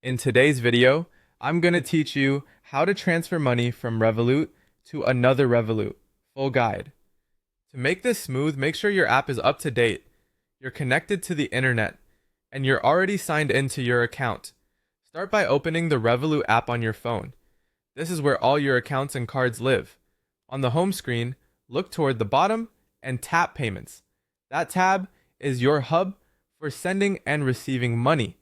In today's video, I'm going to teach you how to transfer money from Revolut to another Revolut. Full guide. To make this smooth, make sure your app is up to date, you're connected to the internet, and you're already signed into your account. Start by opening the Revolut app on your phone. This is where all your accounts and cards live. On the home screen, look toward the bottom and tap Payments. That tab is your hub for sending and receiving money.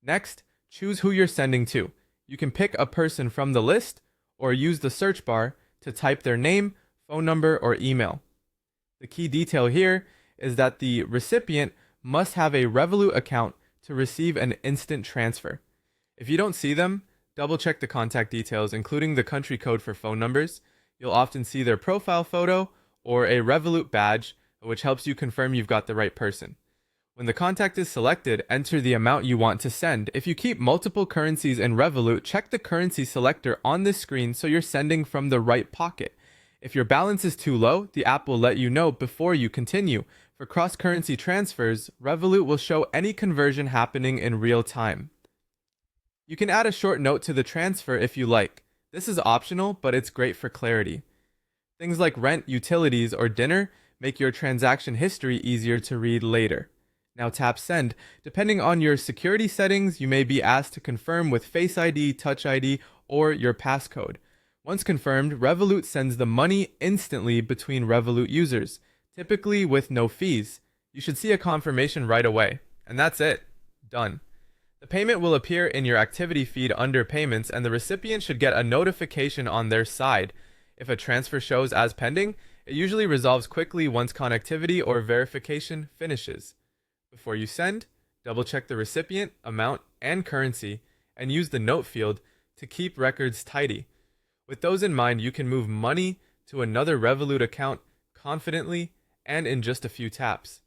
Next, choose who you're sending to. You can pick a person from the list or use the search bar to type their name, phone number, or email. The key detail here is that the recipient must have a Revolut account to receive an instant transfer. If you don't see them, double check the contact details, including the country code for phone numbers. You'll often see their profile photo or a Revolut badge, which helps you confirm you've got the right person. When the contact is selected, enter the amount you want to send. If you keep multiple currencies in Revolut, check the currency selector on this screen so you're sending from the right pocket. If your balance is too low, the app will let you know before you continue. For cross-currency transfers, Revolut will show any conversion happening in real time. You can add a short note to the transfer if you like. This is optional, but it's great for clarity. Things like rent, utilities, or dinner make your transaction history easier to read later. Now tap Send. Depending on your security settings, you may be asked to confirm with Face ID, Touch ID, or your passcode. Once confirmed, Revolut sends the money instantly between Revolut users, typically with no fees. You should see a confirmation right away. And that's it. Done. The payment will appear in your activity feed under Payments, and the recipient should get a notification on their side. If a transfer shows as pending, it usually resolves quickly once connectivity or verification finishes. Before you send, double-check the recipient, amount, and currency, and use the note field to keep records tidy. With those in mind, you can move money to another Revolut account confidently and in just a few taps.